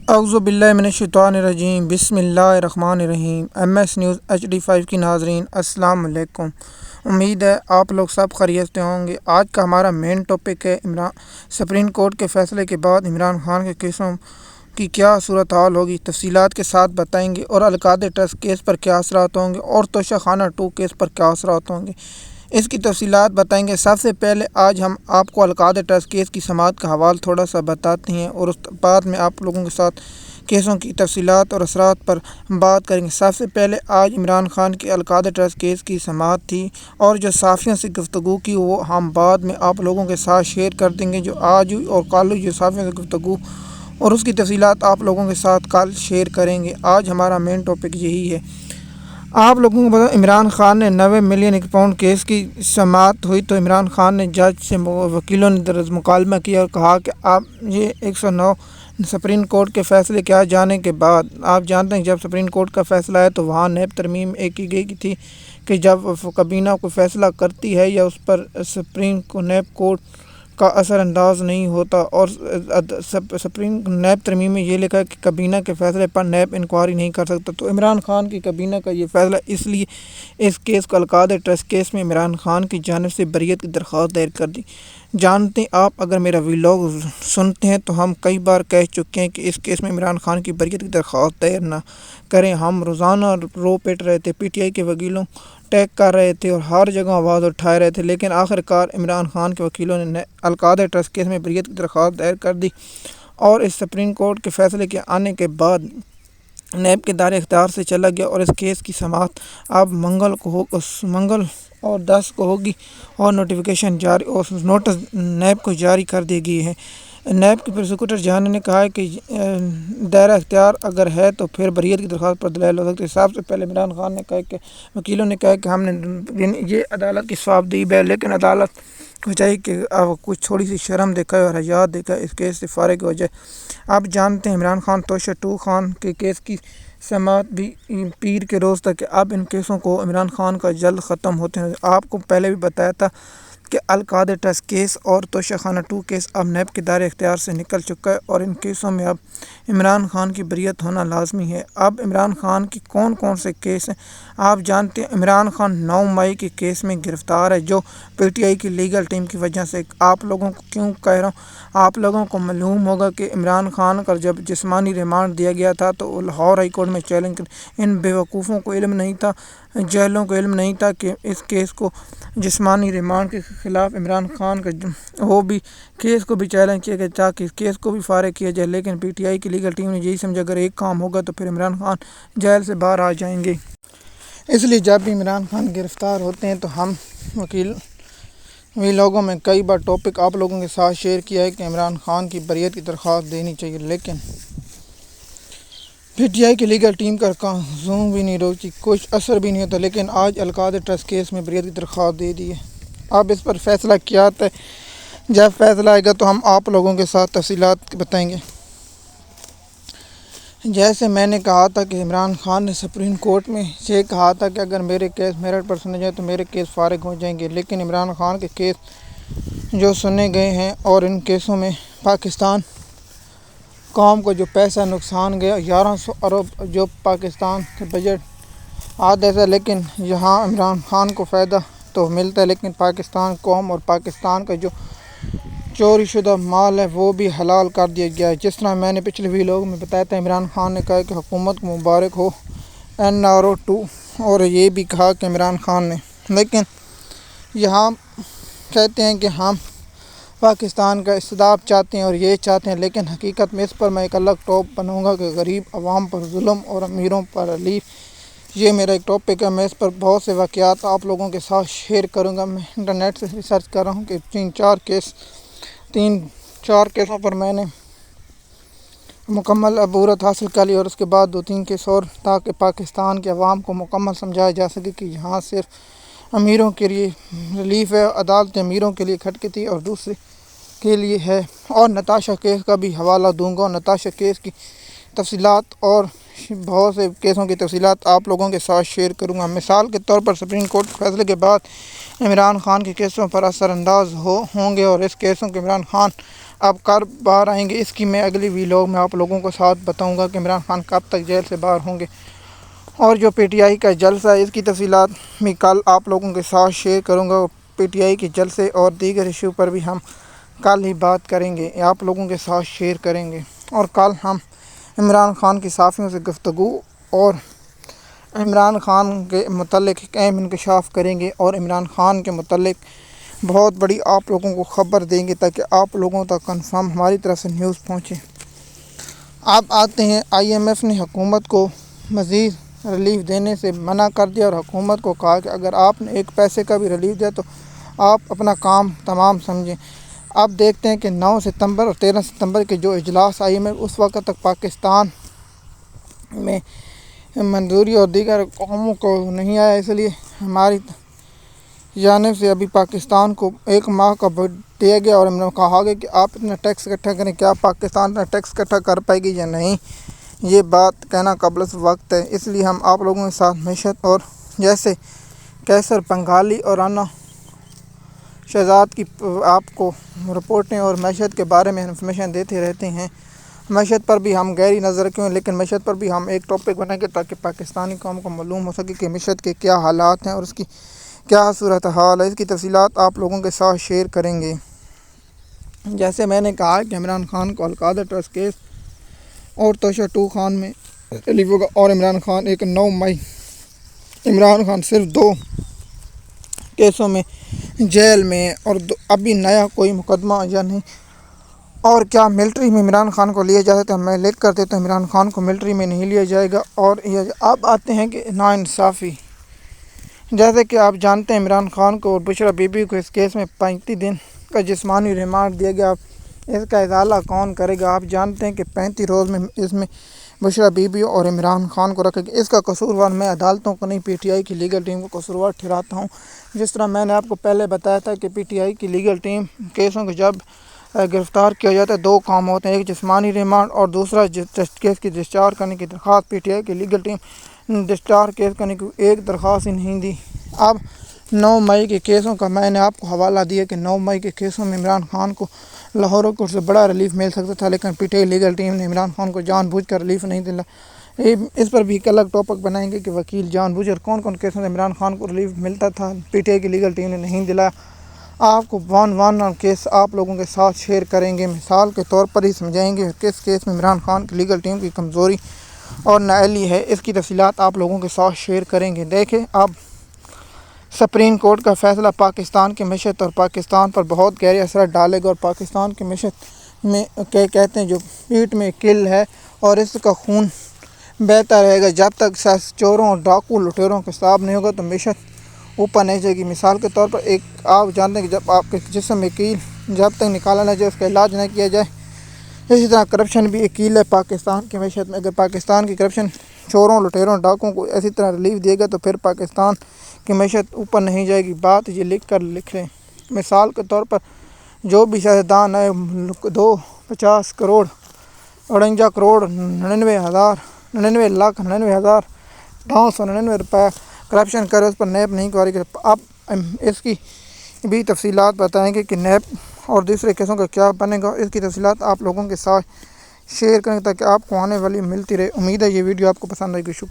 اعوذ باللہ من الشیطان الرجیم، بسم اللہ الرحمن الرحیم۔ MS نیوز HD5 کی ناظرین السلام علیکم۔ امید ہے آپ لوگ سب خیریت سے ہوں گے۔ آج کا ہمارا مین ٹاپک ہے سپریم کورٹ کے فیصلے کے بعد عمران خان کے کیسوں کی کیا صورتحال ہوگی، تفصیلات کے ساتھ بتائیں گے، اور القادر ٹرسٹ کیس پر کیا اثرات ہوں گے اور توشہ خانہ 2 کیس پر کیا اثرات ہوں گے، اس کی تفصیلات بتائیں گے۔ سب سے پہلے آج ہم آپ کو القادر ٹرسٹ کیس کی سماعت کا حوالہ تھوڑا سا بتاتے ہیں، اور اس بعد میں آپ لوگوں کے ساتھ کیسوں کی تفصیلات اور اثرات پر بات کریں گے۔ سب سے پہلے آج عمران خان کے القادر ٹرسٹ کیس کی سماعت تھی، اور جو صحافیوں سے گفتگو کی وہ ہم بعد میں آپ لوگوں کے ساتھ شیئر کر دیں گے۔ جو آج ہوئی اور کل ہوئی جو صحافیوں سے گفتگو اور اس کی تفصیلات آپ لوگوں کے ساتھ کل شیئر کریں گے۔ آج ہمارا مین ٹاپک یہی ہے۔ آپ لوگوں کو پتا عمران خان نے 90 ملین پاؤنڈ کیس کی سماعت ہوئی تو عمران خان نے جج سے وکیلوں نے درج مکالمہ کیا اور کہا کہ آپ یہ 109 سپریم کورٹ کے فیصلے کے آ جانے کے بعد آپ جانتے ہیں جب سپریم کورٹ کا فیصلہ ہے تو وہاں نیب ترمیم کی گئی تھی کہ جب کابینہ کوئی فیصلہ کرتی ہے یا اس پر سپریم کو نیب کورٹ کا اثر انداز نہیں ہوتا، اور سپریم نیب ترمیم میں یہ لکھا ہے کہ کابینہ کے فیصلے پر نیب انکوائری نہیں کر سکتا۔ تو عمران خان کی کابینہ کا یہ فیصلہ، اس لیے اس کیس کو القادر ٹرسٹ کیس میں عمران خان کی جانب سے بریت کی درخواست دائر کر دی۔ جانتے ہیں آپ اگر میرا ویلاگ سنتے ہیں تو ہم کئی بار کہہ چکے ہیں کہ اس کیس میں عمران خان کی بریت کی درخواست دائر نہ کریں۔ ہم روزانہ رو پیٹ رہے تھے، PTI کے وکیلوں ٹیگ کر رہے تھے اور ہر جگہ آواز اٹھائے رہے تھے، لیکن آخر کار عمران خان کے وکیلوں نے القادر ٹرسٹ کیس میں بریت کی درخواست دائر کر دی، اور اس سپریم کورٹ کے فیصلے کے آنے کے بعد نیب کے دائرہ اختیار سے چلا گیا، اور اس کیس کی سماعت اب منگل اور 10 کو ہوگی، اور نوٹیفیکیشن جاری اور نوٹس نیب کو جاری کر دی گئی ہے۔ نیب کے پروسیکیوٹر جان نے کہا ہے کہ دائرہ اختیار اگر ہے تو پھر بریت کی درخواست پر دلائل ہو سکتی ہے۔ سب سے پہلے عمران خان نے کہا کہ وکیلوں نے کہا کہ ہم نے یہ عدالت کی صوابدید ہے، لیکن عدالت کو چاہیے کہ کچھ تھوڑی سی شرم دکھائے اور حیا دکھائے، اس کیس سے فارغ ہو جائے۔ آپ جانتے ہیں عمران خان توشہ 2 خان کے کیس کی سماعت بھی پیر کے روز تک ہے۔ اب ان کیسوں کو عمران خان کا جلد ختم ہوتے ہیں۔ آپ کو پہلے بھی بتایا تھا کہ القادر ٹرسٹ کیس اور توشہ خانہ 2 کیس اب نیب کے دائرہ اختیار سے نکل چکا ہے، اور ان کیسوں میں اب عمران خان کی بریت ہونا لازمی ہے۔ اب عمران خان کی کون سے کیس ہیں آپ جانتے ہیں۔ عمران خان 9 مئی کے کیس میں گرفتار ہے، جو PTI کی لیگل ٹیم کی وجہ سے۔ آپ لوگوں کو کیوں کہہ رہا ہوں، آپ لوگوں کو معلوم ہوگا کہ عمران خان کا جب جسمانی ریمانڈ دیا گیا تھا تو لاہور ہائی کورٹ میں چیلنج کر ان بیوقوفوں کو علم نہیں تھا، جیلوں کو علم نہیں تھا کہ اس کیس کو جسمانی ریمانڈ کے خلاف عمران خان کا وہ بھی کیس کو بھی چیلنج کیا گیا تاکہ اس کیس کو بھی فارغ کیا جائے، لیکن PTI کی لیگل ٹیم نے یہی سمجھا اگر ایک کام ہوگا تو پھر عمران خان جیل سے باہر آ جائیں گے۔ اس لیے جب بھی عمران خان گرفتار ہوتے ہیں تو ہم لوگوں میں کئی بار ٹاپک آپ لوگوں کے ساتھ شیئر کیا ہے کہ عمران خان کی بریت کی درخواست دینی چاہیے، لیکن PTI کی لیگل ٹیم کا زوم بھی نہیں روکتی، کچھ اثر بھی نہیں ہوتا، لیکن آج القادر ٹرسٹ کیس میں بریت کی درخواست دے دی ہے۔ اب اس پر فیصلہ کیا آتا ہے، جب فیصلہ آئے گا تو ہم آپ لوگوں کے ساتھ تفصیلات بتائیں گے۔ جیسے میں نے کہا تھا کہ عمران خان نے سپریم کورٹ میں یہ کہا تھا کہ اگر میرے کیس میرٹ پر سنے جائیں تو میرے کیس فارغ ہو جائیں گے، لیکن عمران خان کے کیس جو سنے گئے ہیں اور ان کیسوں میں پاکستان قوم کو جو پیسہ نقصان گیا 1100 ارب جو پاکستان کے بجٹ آدھے سے، لیکن یہاں عمران خان کو فائدہ تو ملتا ہے، لیکن پاکستان قوم اور پاکستان کا جو چوری شدہ مال ہے وہ بھی حلال کر دیا گیا ہے۔ جس طرح میں نے پچھلے ویلاگ میں بتایا تھا، عمران خان نے کہا کہ حکومت کو مبارک ہو NRO 2، اور یہ بھی کہا کہ عمران خان نے، لیکن یہاں کہتے ہیں کہ ہم پاکستان کا استحداث چاہتے ہیں اور یہ چاہتے ہیں، لیکن حقیقت میں اس پر میں ایک الگ ٹاپ بناؤں گا کہ غریب عوام پر ظلم اور امیروں پر ریلیف، یہ میرا ایک ٹاپک ہے۔ میں اس پر بہت سے واقعات آپ لوگوں کے ساتھ شیئر کروں گا۔ میں انٹرنیٹ سے ریسرچ کر رہا ہوں کہ 3-4 کیسوں پر میں نے مکمل عبورت حاصل کر لی، اور اس کے بعد 2-3 کیس اور، تاکہ پاکستان کے عوام کو مکمل سمجھایا جا سکے کہ یہاں صرف امیروں کے لیے ریلیف ہے، عدالت امیروں کے لیے کھٹکتی تھی اور دوسرے کے لیے ہے۔ اور نتاشا کیس کا بھی حوالہ دوں گا، نتاشا کیس کی تفصیلات اور بہت سے کیسوں کی تفصیلات آپ لوگوں کے ساتھ شیئر کروں گا۔ مثال کے طور پر سپریم کورٹ کے فیصلے کے بعد عمران خان کے کیسوں پر اثر انداز ہوں گے، اور اس کیسوں کے عمران خان اب کب باہر آئیں گے اس کی میں اگلی ویلاگ میں آپ لوگوں کو ساتھ بتاؤں گا کہ عمران خان کب تک جیل سے باہر ہوں گے، اور جو پی ٹی آئی کا جلسہ ہے اس کی تفصیلات میں کل آپ لوگوں کے ساتھ شیئر کروں گا۔ پی ٹی آئی کے جلسے اور دیگر ایشو پر بھی ہم کل ہی بات کریں گے، آپ لوگوں کے ساتھ شیئر کریں گے، اور کل ہم عمران خان کی صحافیوں سے گفتگو اور عمران خان کے متعلق ایک اہم انکشاف کریں گے، اور عمران خان کے متعلق بہت بڑی آپ لوگوں کو خبر دیں گے تاکہ آپ لوگوں تک کنفرم ہماری طرف سے نیوز پہنچے۔ اب آتے ہیں، آئی ایم ایف نے حکومت کو مزید ریلیف دینے سے منع کر دیا، اور حکومت کو کہا کہ اگر آپ نے ایک پیسے کا بھی ریلیف دیا تو آپ اپنا کام تمام سمجھیں۔ اب دیکھتے ہیں کہ 9 ستمبر اور 13 ستمبر کے جو اجلاس آئی ایم ایف اس وقت تک پاکستان میں منظوری اور دیگر قوموں کو نہیں آیا، اس لیے ہماری جانب سے ابھی پاکستان کو 1 ماہ کا دیا گیا، اور ہم نے کہا گیا کہ آپ اتنا ٹیکس اکٹھا کریں، کیا پاکستان اتنا ٹیکس اکٹھا کر پائے گی یا نہیں، یہ بات کہنا قبل وقت ہے۔ اس لیے ہم آپ لوگوں کے ساتھ معیشت اور جیسے کیسر پنگھالی اور رانا شہزاد کی آپ کو رپورٹیں اور معیشت کے بارے میں انفارمیشن دیتے رہتے ہیں۔ معیشت پر بھی ہم گہری نظر رکھیں، لیکن معیشت پر بھی ہم ایک ٹاپک بنائیں گے تاکہ پاکستانی قوم کو معلوم ہو سکے کہ معیشت کے کیا حالات ہیں اور اس کی کیا صورتحال ہے۔ اس کی تفصیلات آپ لوگوں کے ساتھ شیئر کریں گے۔ جیسے میں نے کہا کہ عمران خان کو القادہ ٹرسٹ کیس اور توشہ 2 خان میں ریلیف ہوگا، اور عمران خان 9 مئی عمران خان صرف 2 کیسوں میں جیل میں، اور ابھی نیا کوئی مقدمہ یا نہیں۔ اور کیا ملٹری میں عمران خان کو لیا جاتا ہے؟ میں لکھ کر دیتا ہوں، عمران خان کو ملٹری میں نہیں لیا جائے گا۔ اور اب آتے ہیں کہ ناانصافی، جیسے کہ آپ جانتے ہیں عمران خان کو اور بشرا بی بی کو اس کیس میں 35 دن کا جسمانی ریمانڈ دیا گیا۔ اس کا ازالہ کون کرے گا؟ آپ جانتے ہیں کہ 35 روز میں اس میں بشرا بی بی اور عمران خان کو رکھے گا۔ اس کا قصوروار میں عدالتوں کو نہیں، پی ٹی آئی کی لیگل ٹیم کو قصوروار ٹھہراتا ہوں۔ جس طرح میں نے آپ کو پہلے بتایا تھا کہ پی ٹی آئی کی لیگل ٹیم کیسوں کو جب گرفتار کیا جاتا ہے 2 کام ہوتے ہیں، ایک جسمانی ریمانڈ اور دوسرا کیس کی ڈسچارج کرنے کی درخواست۔ پی ٹی آئی کی لیگل ٹیم ڈسچارج کیس کرنے کی ایک درخواست ہی نہیں دی۔ اب 9 مئی کے کیسوں کا میں نے آپ کو حوالہ دیا کہ 9 مئی کے کیسوں میں عمران خان کو لاہور کورٹ سے بڑا ریلیف مل سکتا تھا، لیکن P T I legal team نے عمران خان کو جان بوجھ کر ریلیف نہیں دلا۔ اس پر بھی ایک الگ ٹاپک بنائیں گے کہ وکیل جان بوجھ کر کون کیسوں سے عمران خان کو ریلیف ملتا تھا، پی ٹی آئی کی لیگل ٹیم نے نہیں دلایا۔ آپ کو 1 کیس آپ لوگوں کے ساتھ شیئر کریں گے، مثال کے طور پر ہی سمجھائیں گے کس کیس میں عمران خان کی لیگل ٹیم کی کمزوری اور نااہلی ہے، اس کی تفصیلات آپ لوگوں کے ساتھ شیئر کریں گے۔ دیکھیں، اب سپریم کورٹ کا فیصلہ پاکستان کی معیشت اور پاکستان پر بہت گہرے اثرات ڈالے گا، اور پاکستان کی معیشت میں کہتے ہیں جو پیٹ میں کل ہے اور اس کا خون بہتا رہے گا، جب تک چوروں اور ڈاکو لٹیروں کا حساب نہیں ہوگا تو معیشت اوپر نہیں جائے گی۔ مثال کے طور پر ایک آپ جانتے ہیں کہ جب آپ کے جسم میں کیل جب تک نکالا نہ جائے اس کا علاج نہ کیا جائے، اسی طرح کرپشن بھی ایک کیل ہے پاکستان کی معیشت میں۔ اگر پاکستان کی کرپشن چوروں لٹیروں ڈاکوں کو اسی طرح ریلیف دے گا تو پھر پاکستان کی معیشت اوپر نہیں جائے گی۔ بات یہ لکھ لیں، مثال کے طور پر جو بھی سیاستدان ہے 50 کروڑ 49 کروڑ 99,99,999 روپے کرپشن کرے، اس پر نیب نہیں کاری کرے۔ اب اس کی بھی تفصیلات بتائیں گے کہ نیب اور دوسرے کیسوں کا کیا بنے گا، اس کی تفصیلات آپ لوگوں کے ساتھ شیئر کریں تاکہ آپ کو آنے والی ملتی رہے۔ امید ہے یہ ویڈیو آپ کو پسند آئے گی۔ شکریہ۔